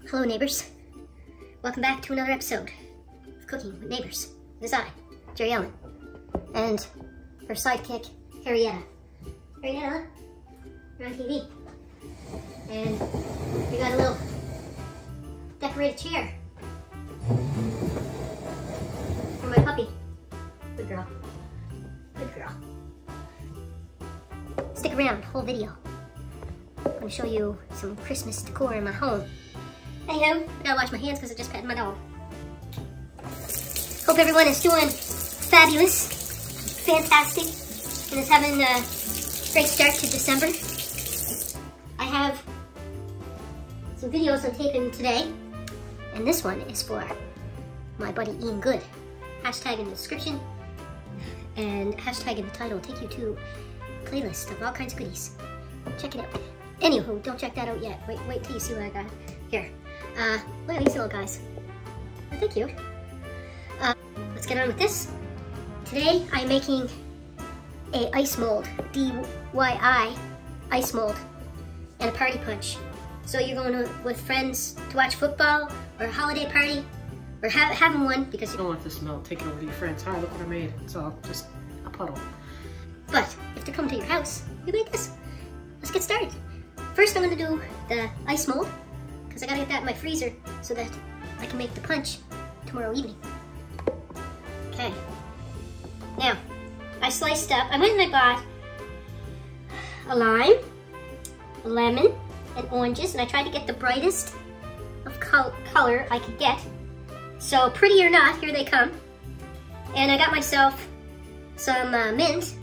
Hello neighbors. Welcome back to another episode of Cooking with Neighbors. It is I, Jerry Ellen, and her sidekick, Harrietta. Harrietta, you're on TV. And we got a little decorated chair for my puppy. Good girl. Good girl. Stick around, whole video. I'm going to show you some Christmas decor in my home. Anyhow, I gotta wash my hands because I just petted my dog. Hope everyone is doing fabulous, fantastic, and is having a great start to December. I have some videos I'm taping today, and this one is for my buddy Ian Good. Hashtag in the description, and hashtag in the title will take you to a playlist of all kinds of goodies. Check it out. Anywho, don't check that out yet. Wait till you see what I got here. Look at these little guys. Aren't they cute? Let's get on with this. Today I'm making a ice mold, DIY ice mold, and a party punch. So you're going with friends to watch football or a holiday party, or having one because you don't want this smell taken over to your friends. Hi, look what I made. It's all just a puddle. But if they're coming to your house, you make this. Let's get started. First I'm gonna do the ice mold, because I gotta get that in my freezer so that I can make the punch tomorrow evening. Okay. Now, I sliced up, I went and I bought a lime, a lemon, and oranges, and I tried to get the brightest of color I could get. So pretty or not, here they come. And I got myself some mint,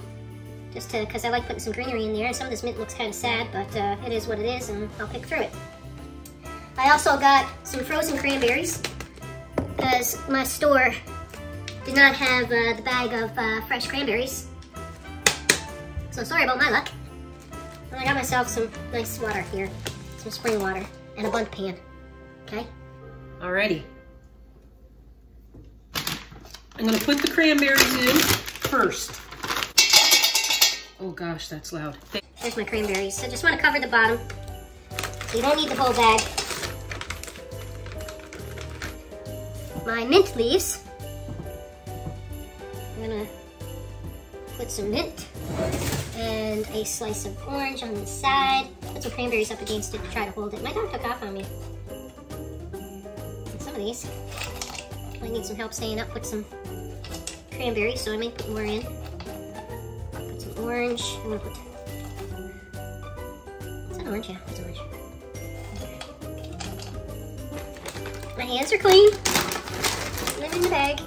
just because I like putting some greenery in there, and some of this mint looks kind of sad, but it is what it is, and I'll pick through it. I also got some frozen cranberries, because my store did not have the bag of fresh cranberries. So sorry about my luck. And I got myself some nice water here, some spring water, and a Bundt pan, okay? Alrighty. I'm gonna put the cranberries in first. Oh gosh, that's loud. There's my cranberries. So just want to cover the bottom, so you don't need the whole bag. My mint leaves. I'm gonna put some mint and a slice of orange on the side. Put some cranberries up against it to try to hold it. My dog took off on me. And some of these, I need some help staying up with some cranberries, so I may put more in. Put some orange. I'm gonna put. Is that orange? Yeah, it's orange. My hands are clean. Them in the bag.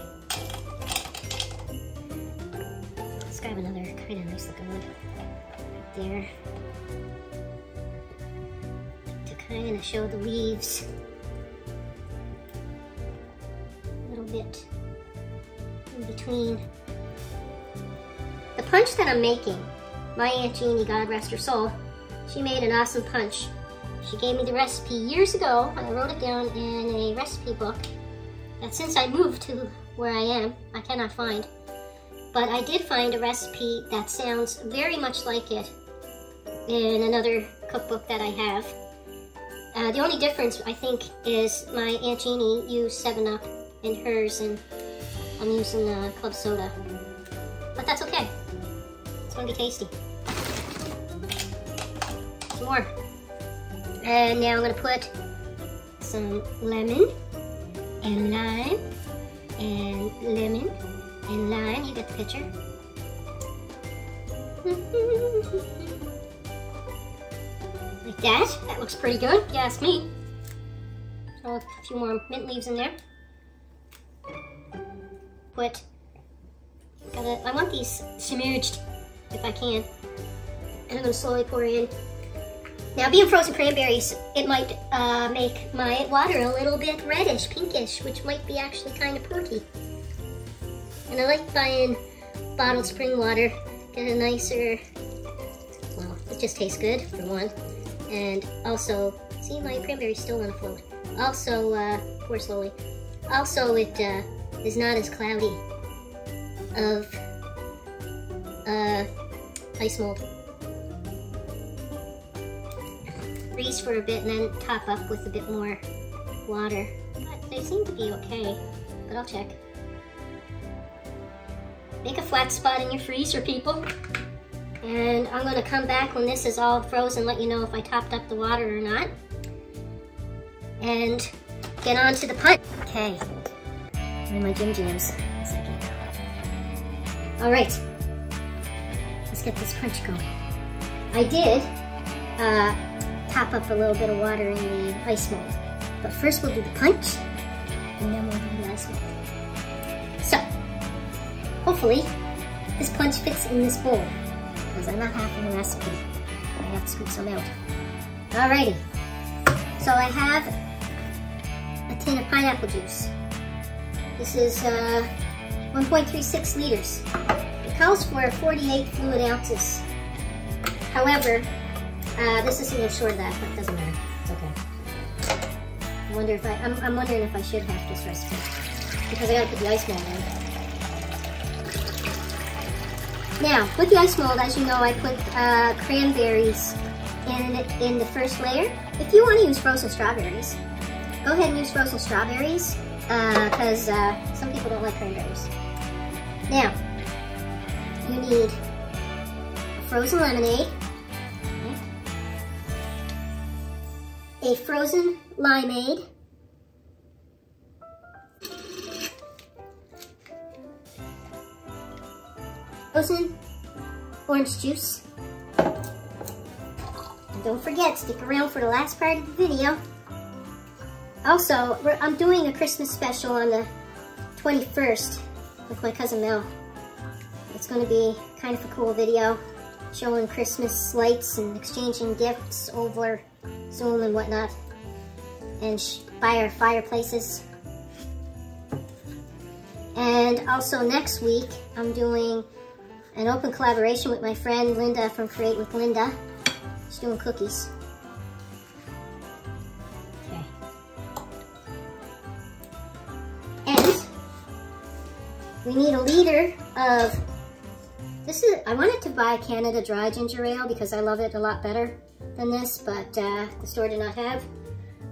Let's grab another kind of nice looking one right there to kind of show the leaves a little bit in between. The punch that I'm making, my Aunt Jeannie, God rest her soul, she made an awesome punch. She gave me the recipe years ago, and I wrote it down in a recipe book that since I moved to where I am, I cannot find. But I did find a recipe that sounds very much like it in another cookbook that I have. The only difference, I think, is my Aunt Jeannie used 7-Up in hers, and I'm using club soda. But that's okay. It's gonna be tasty. Some more. And now I'm gonna put some lemon and lime and lemon and lime. You get the picture. Like that. That looks pretty good, if you ask me. Throw a few more mint leaves in there. I want these submerged if I can. And I'm gonna slowly pour in. Now, being frozen cranberries, it might make my water a little bit reddish, pinkish, which might be actually kind of perky. And I like buying bottled spring water, get a nicer, well, it just tastes good, for one. And also, see, my cranberries still want to float. Also, pour slowly. Also, it is not as cloudy of ice mold. Freeze for a bit and then top up with a bit more water, but they seem to be okay, but I'll check. Make a flat spot in your freezer, people. And I'm gonna come back when this is all frozen, let you know if I topped up the water or not. And get on to the punch. Okay, I'm in my Jim Jams. All right, let's get this punch going. I did top up a little bit of water in the ice mold, but first we'll do the punch, and then we'll do the ice mold. So, hopefully, this punch fits in this bowl, because I'm not having the recipe. I have to scoop some out. Alrighty, so I have a tin of pineapple juice. This is 1.36 liters. It calls for 48 fluid ounces. However, this is a little short of that, but it doesn't matter. It's okay. I'm wondering if I should have this recipe, because I gotta put the ice mold in. Now, with the ice mold, as you know, I put cranberries in the first layer. If you want to use frozen strawberries, go ahead and use frozen strawberries, because some people don't like cranberries. Now, you need frozen lemonade, a frozen limeade, frozen orange juice, and don't forget, stick around for the last part of the video. Also, I'm doing a Christmas special on the 21st with my cousin Mel. It's going to be kind of a cool video showing Christmas lights and exchanging gifts over Zoom and whatnot, and by our fireplaces. And also next week, I'm doing an open collaboration with my friend Linda from Create with Linda. She's doing cookies. Okay. And we need a liter of, I wanted to buy Canada Dry Ginger Ale because I love it a lot better than this, but the store did not have.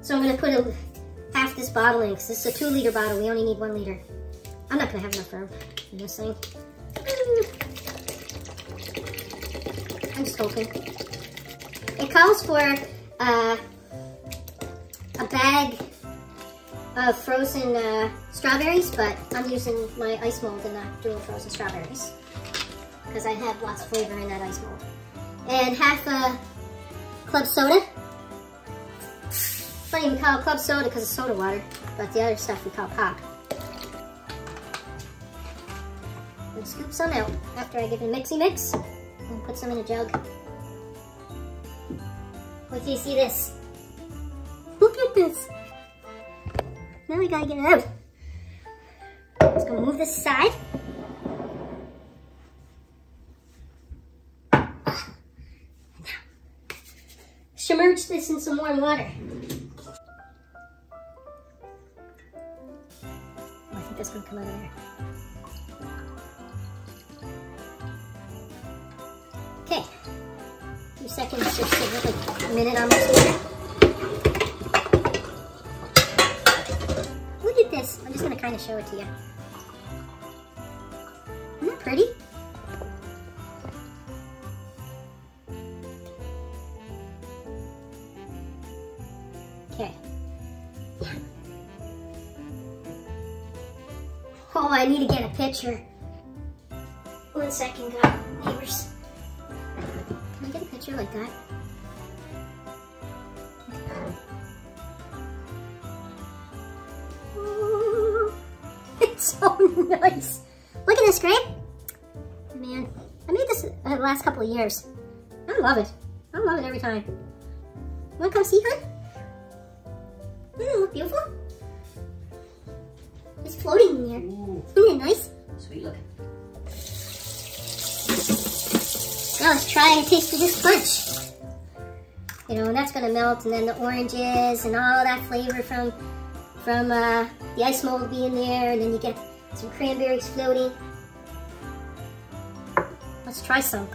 So I'm gonna put half this bottle in, because this is a 2-liter bottle. We only need 1 liter. I'm not gonna have enough room in this thing. I'm just hoping. It calls for a bag of frozen strawberries, but I'm using my ice mold and not doing frozen strawberries, because I have lots of flavor in that ice mold. And half a club soda. Funny we call it club soda because it's soda water, but the other stuff we call pop. And scoop some out after I give it a mixy mix, and put some in a jug. Wait till you see this. Look at this. Now we gotta get it out. Just gonna move this aside. Submerge this in some warm water. Oh, I think that's gonna come out of there. Okay. 2 seconds, just like a minute almost here. Look at this. I'm just gonna kind of show it to you. Isn't that pretty? Okay. Oh, I need to get a picture. 1 second, neighbors. Can I get a picture like that? Oh, it's so nice. Look at this, Greg. Man, I made this the last couple of years. I love it. I love it every time. You wanna come see, hon? Doesn't it look beautiful? It's floating in there. Ooh. Isn't it nice? Sweet looking. Now let's try a taste of this punch. You know, and that's gonna melt, and then the oranges and all that flavor from the ice mold will be in there, and then you get some cranberries floating. Let's try some.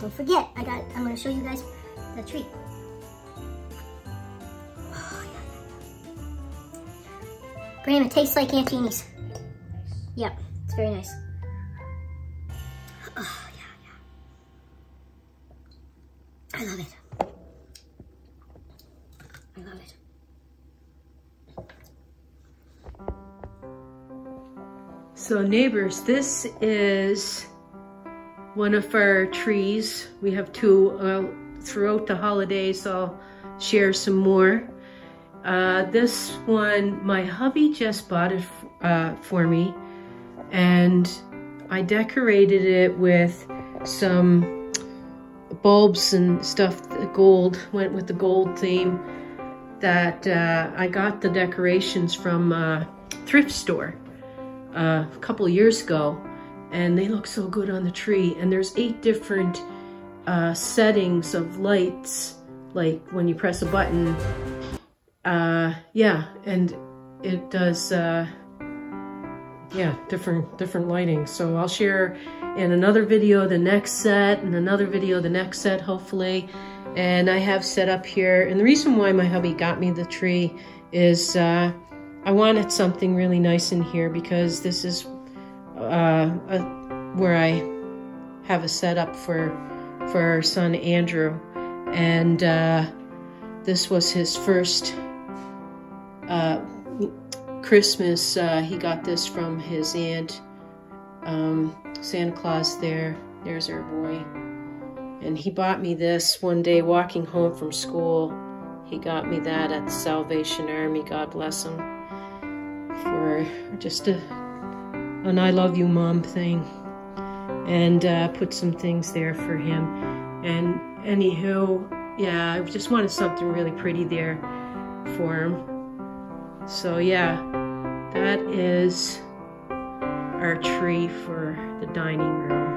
don't forget, I'm gonna show you guys the tree. Oh, yeah. Graham, it tastes like Aunt Jeannie's. Yep, it's very nice. Oh, yeah. I love it. I love it. So neighbors, this is one of our trees. We have two. Throughout the holidays, I'll share some more. This one, my hubby just bought it for me, and I decorated it with some bulbs and stuff. The gold, went with the gold theme. That I got the decorations from a thrift store a couple of years ago, and they look so good on the tree. And there's 8 different settings of lights, like when you press a button. Yeah, and it does yeah, different lighting. So I'll share in another video the next set, and another video the next set, hopefully. And I have set up here, and the reason why my hubby got me the tree is I wanted something really nice in here, because this is where I have a setup for our son Andrew, and this was his first Christmas. He got this from his aunt, Santa Claus. There's our boy. And he bought me this one day walking home from school. He got me that at the Salvation Army, God bless him, for just an I love you mom thing. And put some things there for him. And anywho, yeah, I just wanted something really pretty there for him. So yeah, that is our tree for the dining room.